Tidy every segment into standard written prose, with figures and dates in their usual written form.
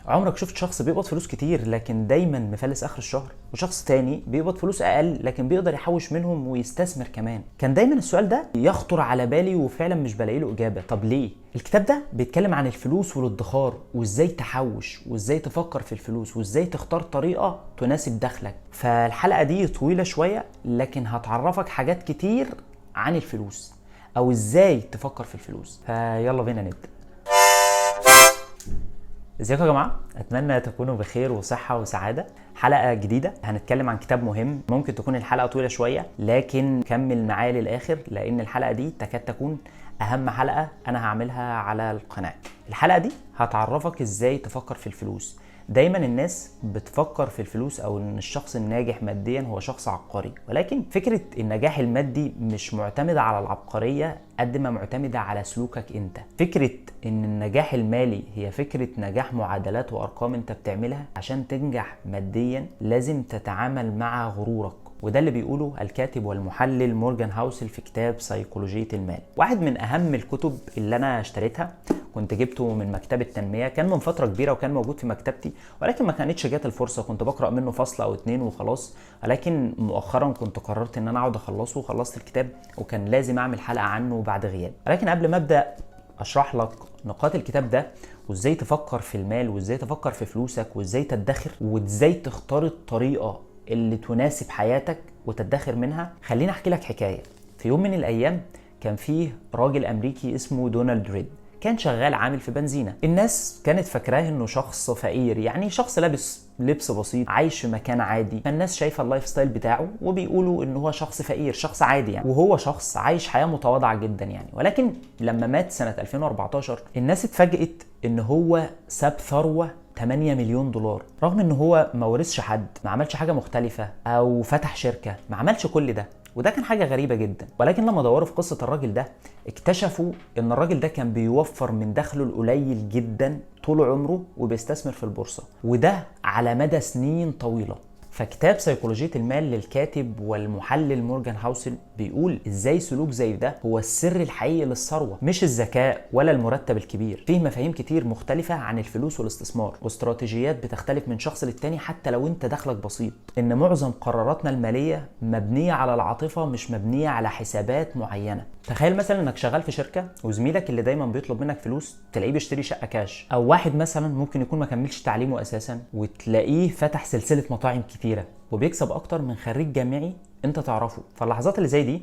عمرك شفت شخص بيقبض فلوس كتير لكن دايما مفلس اخر الشهر، وشخص تاني بيقبض فلوس اقل لكن بيقدر يحوش منهم ويستثمر كمان؟ كان دايما السؤال ده يخطر على بالي وفعلا مش بلاقي له اجابه. طب ليه؟ الكتاب ده بيتكلم عن الفلوس والادخار وازاي تحوش وازاي تفكر في الفلوس وازاي تختار طريقه تناسب دخلك. فالحلقه دي طويله شويه لكن هتعرفك حاجات كتير عن الفلوس او ازاي تفكر في الفلوس. فيلا بينا نبدا. ازيكم يا جماعه، اتمنى تكونوا بخير وصحه وسعاده. حلقه جديده هنتكلم عن كتاب مهم. ممكن تكون الحلقه طويله شويه لكن كمل معايا للاخر لان الحلقه دي تكاد تكون اهم حلقه انا هعملها على القناه. الحلقه دي هتعرفك ازاي تفكر في الفلوس. دايما الناس بتفكر في الفلوس او ان الشخص الناجح ماديا هو شخص عبقري، ولكن فكرة النجاح المادي مش معتمدة على العبقرية قد ما معتمدة على سلوكك انت. فكرة ان النجاح المالي هي فكرة نجاح معادلات وارقام انت بتعملها. عشان تنجح ماديا لازم تتعامل مع غرورك، وده اللي بيقوله الكاتب والمحلل مورجان هاوسل في كتاب سيكولوجية المال. واحد من اهم الكتب اللي انا اشتريتها، كنت جبته من مكتبة تنمية، كان من فترة كبيرة وكان موجود في مكتبتي ولكن ما كانتش جات الفرصة، كنت بقرأ منه فصل او اتنين وخلاص. ولكن مؤخرا كنت قررت ان انا اقعد اخلصه، وخلصت الكتاب وكان لازم اعمل حلقة عنه بعد غياب. ولكن قبل ما ابدأ اشرح لك نقاط الكتاب ده وازاي تفكر في المال وازاي تفكر في فلوسك وازاي تدخر وازاي تختار الطريقة اللي تناسب حياتك وتدخر منها، خليني احكي لك حكاية. في يوم من الايام كان فيه راجل امريكي اسمه دونالد ريد، كان شغال عامل في بنزينة. الناس كانت فاكراه انه شخص فقير، يعني شخص لابس لبس بسيط عايش في مكان عادي، فالناس شايفه اللايف ستايل بتاعه وبيقولوا ان هو شخص فقير، شخص عادي يعني، وهو شخص عايش حياه متواضعه جدا يعني. ولكن لما مات سنه 2014 الناس اتفاجئت ان هو ساب ثروه 8 مليون دولار، رغم ان هو ما ورثش حد، ما عملش حاجه مختلفه او فتح شركه، ما عملش كل ده. وده كان حاجة غريبة جدا. ولكن لما دوروا في قصة الراجل ده اكتشفوا ان الراجل ده كان بيوفر من دخله القليل جدا طول عمره وبيستثمر في البورصة، وده على مدى سنين طويلة. فكتاب سيكولوجية المال للكاتب والمحلل مورجان هاوسل بيقول ازاي سلوك زي ده هو السر الحقيقي للثروة، مش الذكاء ولا المرتب الكبير. فيه مفاهيم كتير مختلفة عن الفلوس والاستثمار، واستراتيجيات بتختلف من شخص للتاني حتى لو انت دخلك بسيط. ان معظم قراراتنا المالية مبنية على العاطفة مش مبنية على حسابات معينة. تخيل مثلا انك شغال في شركة وزميلك اللي دايما بيطلب منك فلوس تلاقيه بيشتري شقة كاش، او واحد مثلا ممكن يكون ما كملش تعليمه اساسا وتلاقيه فتح سلسلة مطاعم كتيرة وبيكسب اكتر من خريج جامعي انت تعرفه. فاللحظات اللي زي دي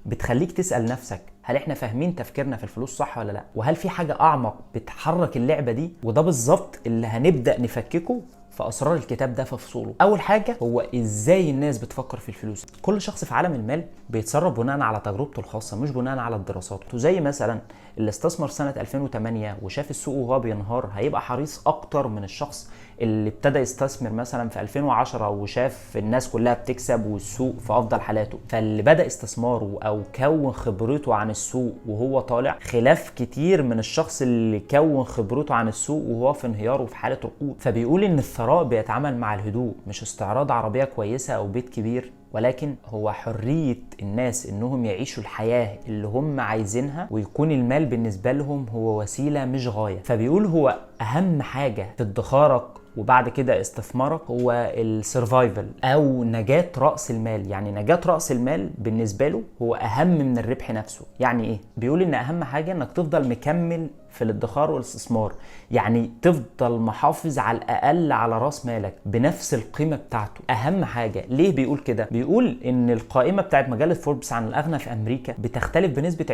بتخليك تسأل نفسك، هل احنا فاهمين تفكيرنا في الفلوس صح ولا لا؟ وهل في حاجة اعمق بتحرك اللعبة دي؟ وده بالظبط اللي هنبدأ نفككه في اسرار الكتاب ده في فصوله. اول حاجه هو ازاي الناس بتفكر في الفلوس. كل شخص في عالم المال بيتصرف بناء على تجربته الخاصه مش بناء على الدراسات. زي مثلا اللي استثمر سنه 2008 وشاف السوق وهو بينهار هيبقى حريص اكتر من الشخص اللي ابتدى يستثمر مثلا في 2010 وشاف الناس كلها بتكسب والسوق في افضل حالاته. فاللي بدا استثماره او كون خبرته عن السوق وهو طالع خلاف كتير من الشخص اللي كون خبرته عن السوق وهو في انهيار وفي حاله ركود. فبيقول ان الثراء بيتعامل مع الهدوء، مش استعراض عربيه كويسه او بيت كبير، ولكن هو حرية الناس انهم يعيشوا الحياة اللي هم عايزينها ويكون المال بالنسبة لهم هو وسيلة مش غاية. فبيقول هو اهم حاجة في ادخارك وبعد كده استثمارك هو السرفايفل او نجاة رأس المال. يعني نجاة رأس المال بالنسبة له هو اهم من الربح نفسه. يعني ايه؟ بيقول ان اهم حاجة انك تفضل مكمل في الادخار والاستثمار، يعني تفضل محافظ على الاقل على راس مالك بنفس القيمه بتاعته. اهم حاجه. ليه بيقول كده؟ بيقول ان القائمه بتاعت مجله فوربس عن الاغنى في امريكا بتختلف بنسبه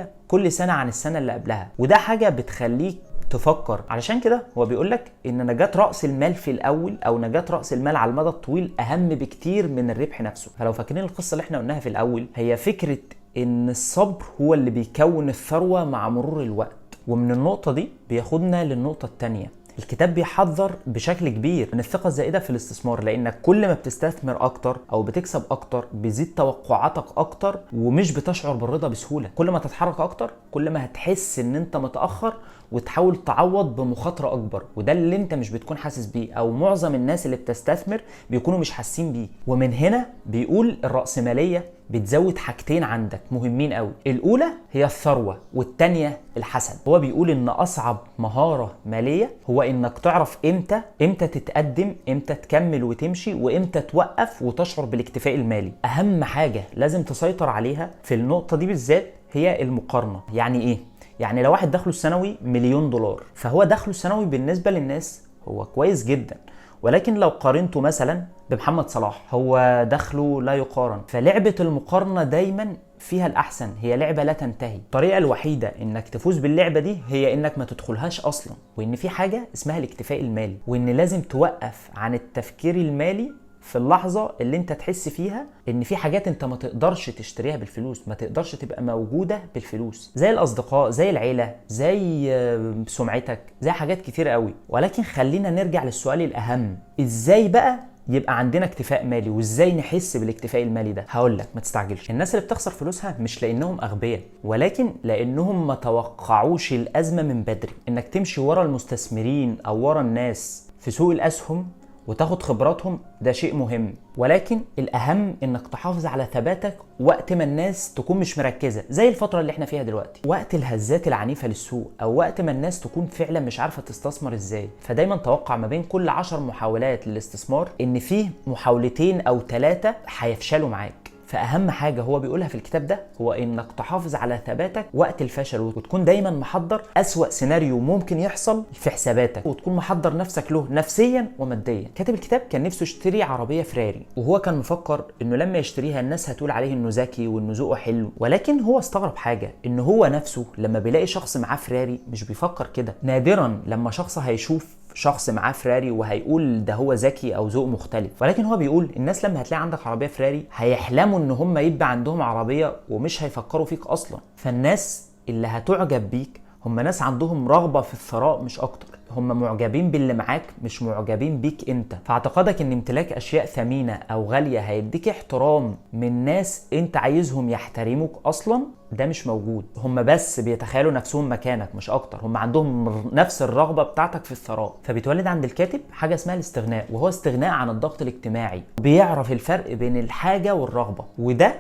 20% كل سنه عن السنه اللي قبلها، وده حاجه بتخليك تفكر. علشان كده هو بيقول لك ان نجاة رأس المال في الاول او نجاة رأس المال على المدى الطويل اهم بكتير من الربح نفسه. فلو فاكرين القصه اللي احنا قلناها في الاول، هي فكره ان الصبر هو اللي بيكون الثروه مع مرور الوقت. ومن النقطة دي بياخدنا للنقطة التانية. الكتاب بيحذر بشكل كبير من الثقة الزائدة في الاستثمار، لانك كل ما بتستثمر اكتر او بتكسب اكتر بيزيد توقعاتك اكتر ومش بتشعر بالرضا بسهولة. كل ما تتحرك اكتر كل ما هتحس ان انت متأخر وتحاول تعوض بمخاطره اكبر، وده اللي انت مش بتكون حاسس بيه، او معظم الناس اللي بتستثمر بيكونوا مش حاسين بيه. ومن هنا بيقول الرأسمالية بتزود حاجتين عندك مهمين قوي، الاولى هي الثروه والتانيه الحسد. هو بيقول ان اصعب مهاره ماليه هو انك تعرف امتى تتقدم، امتى تكمل وتمشي، وامتى توقف وتشعر بالاكتفاء المالي. اهم حاجه لازم تسيطر عليها في النقطه دي بالذات هي المقارنه. يعني ايه؟ يعني لو واحد دخله السنوي $1,000,000، فهو دخله السنوي بالنسبه للناس هو كويس جدا، ولكن لو قارنته مثلا بمحمد صلاح هو دخله لا يقارن. فلعبة المقارنة دايما فيها الأحسن، هي لعبة لا تنتهي. الطريقة الوحيدة إنك تفوز باللعبة دي هي إنك ما تدخلهاش أصلا، وإن في حاجة اسمها الاكتفاء المالي، وإن لازم توقف عن التفكير المالي في اللحظة اللي انت تحس فيها ان في حاجات انت ما تقدرش تشتريها بالفلوس، ما تقدرش تبقى موجودة بالفلوس، زي الاصدقاء، زي العيلة، زي سمعتك، زي حاجات كتير قوي. ولكن خلينا نرجع للسؤال الاهم، ازاي بقى يبقى عندنا اكتفاء مالي، وازاي نحس بالاكتفاء المالي ده؟ هقول لك ما تستعجلش. الناس اللي بتخسر فلوسها مش لانهم اغبياء، ولكن لانهم ما توقعوش الازمة من بدري. انك تمشي ورا المستثمرين او ورا الناس في سوق الاسهم وتاخد خبراتهم ده شيء مهم، ولكن الأهم إنك تحافظ على ثباتك وقت ما الناس تكون مش مركزة، زي الفترة اللي احنا فيها دلوقتي، وقت الهزات العنيفة للسوق، أو وقت ما الناس تكون فعلا مش عارفة تستثمر إزاي. فدايما توقع ما بين كل 10 محاولات للاستثمار إن فيه محاولتين أو 3 هيفشلوا معاك. فأهم حاجة هو بيقولها في الكتاب ده هو إنك تحافظ على ثباتك وقت الفشل، وتكون دايما محضر أسوأ سيناريو ممكن يحصل في حساباتك، وتكون محضر نفسك له نفسيا وماديا. كاتب الكتاب كان نفسه يشتري عربية فراري، وهو كان مفكر إنه لما يشتريها الناس هتقول عليه إنه ذكي وإنه ذوقه حلو، ولكن هو استغرب حاجة، إنه هو نفسه لما بيلاقي شخص معاه فراري مش بيفكر كده. نادرا لما شخص هيشوف شخص معاه فراري وهيقول ده هو ذكي او ذوق مختلف، ولكن هو بيقول الناس لما هتلاقي عندك عربيه فراري هيحلموا ان هم يبقى عندهم عربيه ومش هيفكروا فيك اصلا. فالناس اللي هتعجب بيك هم ناس عندهم رغبه في الثراء مش اكتر، هم معجبين باللي معاك مش معجبين بيك انت. فاعتقادك ان امتلاك اشياء ثمينه او غاليه هيديك احترام من ناس انت عايزهم يحترموك اصلا ده مش موجود. هم بس بيتخيلوا نفسهم مكانك مش اكتر، هم عندهم نفس الرغبه بتاعتك في الثراء. فبيتولد عند الكاتب حاجه اسمها الاستغناء، وهو استغناء عن الضغط الاجتماعي، بيعرف الفرق بين الحاجه والرغبه. وده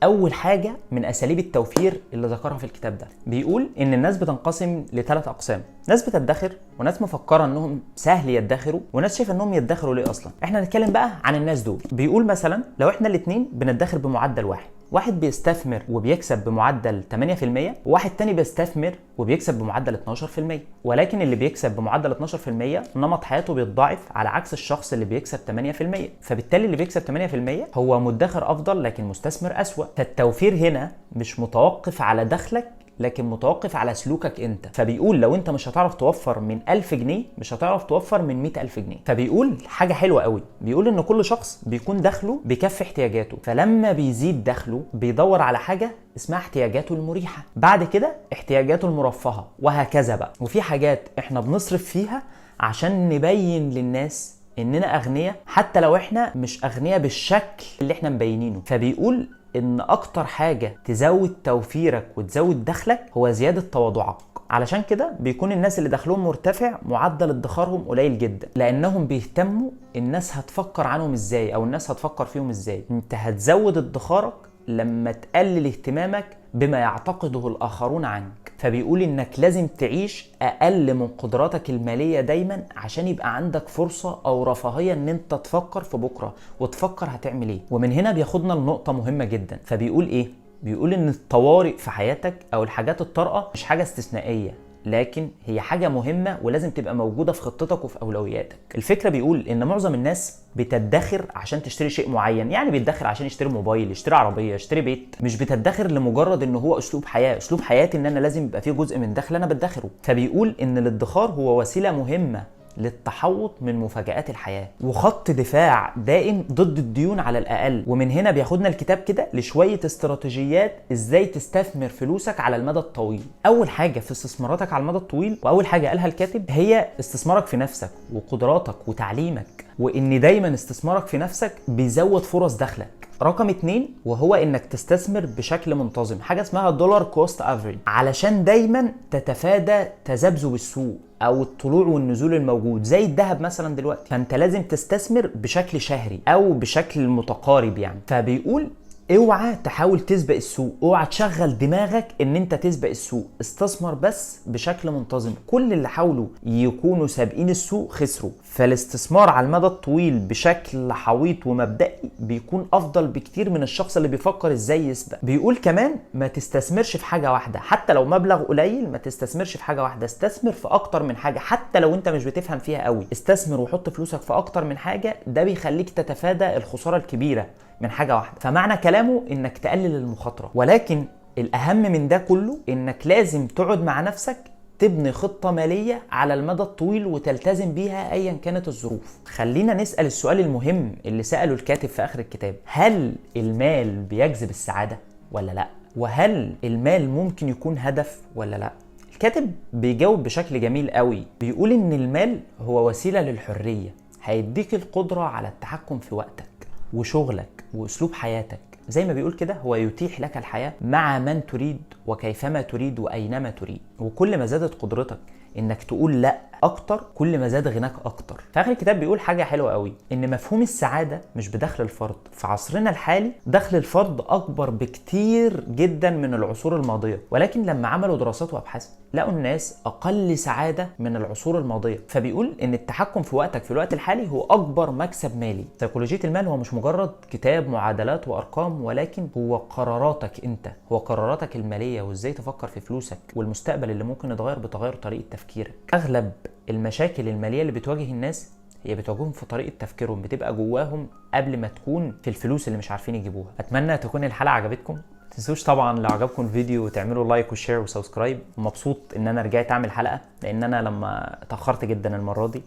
اول حاجه من اساليب التوفير اللي ذكرها في الكتاب ده. بيقول ان الناس بتنقسم ل3 اقسام، ناس بتدخر، وناس مفكره انهم سهل يدخروا، وناس شايفه انهم يدخروا ليه اصلا. احنا هنتكلم بقى عن الناس دول. بيقول مثلا لو احنا الاثنين بندخر بمعدل واحد بيستثمر وبيكسب بمعدل 8%، وواحد تاني بيستثمر وبيكسب بمعدل 12%، ولكن اللي بيكسب بمعدل 12% نمط حياته بيتضاعف على عكس الشخص اللي بيكسب 8%. فبالتالي اللي بيكسب 8% هو مدخر افضل لكن مستثمر اسوأ. فالتوفير هنا مش متوقف على دخلك لكن متوقف على سلوكك انت. فبيقول لو انت مش هتعرف توفر من 1000 جنيه مش هتعرف توفر من 100,000 جنيه. فبيقول حاجة حلوة قوي، بيقول ان كل شخص بيكون دخله بيكفي احتياجاته، فلما بيزيد دخله بيدور على حاجة اسمها احتياجاته المريحة، بعد كده احتياجاته المرفهة، وهكذا بقى. وفي حاجات احنا بنصرف فيها عشان نبين للناس اننا اغنياء حتى لو احنا مش اغنياء بالشكل اللي احنا مبينينه. فبيقول ان اكتر حاجة تزود توفيرك وتزود دخلك هو زيادة تواضعك. علشان كده بيكون الناس اللي دخلهم مرتفع معدل ادخارهم قليل جدا، لانهم بيهتموا الناس هتفكر عنهم ازاي او الناس هتفكر فيهم ازاي. انت هتزود ادخارك لما تقلل اهتمامك بما يعتقده الآخرون عنك. فبيقول انك لازم تعيش اقل من قدراتك المالية دايما عشان يبقى عندك فرصة او رفاهية ان انت تفكر في بكرة وتفكر هتعمل ايه. ومن هنا بياخدنا لنقطة مهمة جدا. فبيقول ايه؟ بيقول ان الطوارئ في حياتك او الحاجات الطارئة مش حاجة استثنائية، لكن هي حاجة مهمة ولازم تبقى موجودة في خطتك وفي أولوياتك. الفكرة بيقول إن معظم الناس بتدخر عشان تشتري شيء معين، يعني بيتدخر عشان يشتري موبايل، يشتري عربية، يشتري بيت. مش بتدخر لمجرد إن هو أسلوب حياة، أسلوب حياتي إن أنا لازم يبقى فيه جزء من دخل أنا بدخره. فبيقول إن الادخار هو وسيلة مهمة للتحوط من مفاجآت الحياة وخط دفاع دائم ضد الديون على الأقل. ومن هنا بياخدنا الكتاب كده لشوية استراتيجيات ازاي تستثمر فلوسك على المدى الطويل. أول حاجة في استثماراتك على المدى الطويل، وأول حاجة قالها الكاتب، هي استثمارك في نفسك وقدراتك وتعليمك، وإن دايما استثمارك في نفسك بيزود فرص دخلك. رقم 2 وهو انك تستثمر بشكل منتظم، حاجه اسمها دولار كوست افريج، علشان دايما تتفادى تذبذب السوق او الطلوع والنزول الموجود زي الذهب مثلا دلوقتي. فانت لازم تستثمر بشكل شهري او بشكل متقارب يعني. فبيقول اوعى تحاول تسبق السوق، اوعى تشغل دماغك ان انت تسبق السوق، استثمر بس بشكل منتظم. كل اللي حاولوا يكونوا سابقين السوق خسروا. فالاستثمار على المدى الطويل بشكل حويط ومبدئي بيكون افضل بكتير من الشخص اللي بيفكر ازاي يسبق. بيقول كمان ما تستثمرش في حاجة واحدة، حتى لو مبلغ قليل ما تستثمرش في حاجة واحدة، استثمر في اكتر من حاجة. حتى لو انت مش بتفهم فيها قوي استثمر وحط فلوسك في اكتر من حاجة، ده بيخليك تتفادى الخسارة الكبيرة من حاجة واحدة. فمعنى كلامه انك تقلل المخاطرة، ولكن الاهم من ده كله انك لازم تقعد مع نفسك تبني خطة مالية على المدى الطويل وتلتزم بيها ايا كانت الظروف. خلينا نسأل السؤال المهم اللي سأله الكاتب في اخر الكتاب: هل المال بيجذب السعادة ولا لا؟ وهل المال ممكن يكون هدف ولا لا؟ الكاتب بيجاوب بشكل جميل قوي، بيقول ان المال هو وسيلة للحرية، هيديك القدرة على التحكم في وقتك وشغلك واسلوب حياتك. زي ما بيقول كده، هو يتيح لك الحياة مع من تريد وكيفما تريد واينما تريد. وكل ما زادت قدرتك انك تقول لا اكتر كل ما زاد غناك اكتر. في اخر الكتاب بيقول حاجة حلوة قوي، ان مفهوم السعادة مش بدخل الفرد. في عصرنا الحالي دخل الفرد اكبر بكتير جدا من العصور الماضية، ولكن لما عملوا دراسات وابحاث لقوا الناس اقل سعادة من العصور الماضية. فبيقول ان التحكم في وقتك في الوقت الحالي هو اكبر مكسب مالي. سيكولوجية المال هو مش مجرد كتاب معادلات وارقام، ولكن هو قراراتك انت، هو قراراتك المالية وازاي تفكر في فلوسك والمستقبل اللي ممكن يتغير بتغير طريقة تفكيرك. اغلب المشاكل المالية اللي بتواجه الناس هي بتواجههم في طريقة تفكيرهم، بتبقى جواهم قبل ما تكون في الفلوس اللي مش عارفين يجيبوها. اتمنى تكون الحلقة عجبتكم. تنسوش طبعا لو عجبكم الفيديو تعملوا لايك وشير وسبسكرايب. مبسوط ان انا رجعت اعمل حلقة، لان انا لما اتأخرت جدا المرة دي،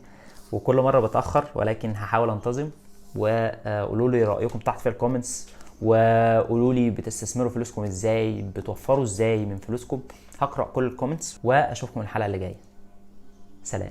وكل مرة بتأخر ولكن هحاول انتظم. وقولوا لي رأيكم تحت في الكومنتس، وقولوا لي بتستثمروا فلوسكم ازاي، بتوفروا ازاي من فلوسكم. هقرأ كل الكومنتس واشوفكم الحلقة اللي جاية. سلام.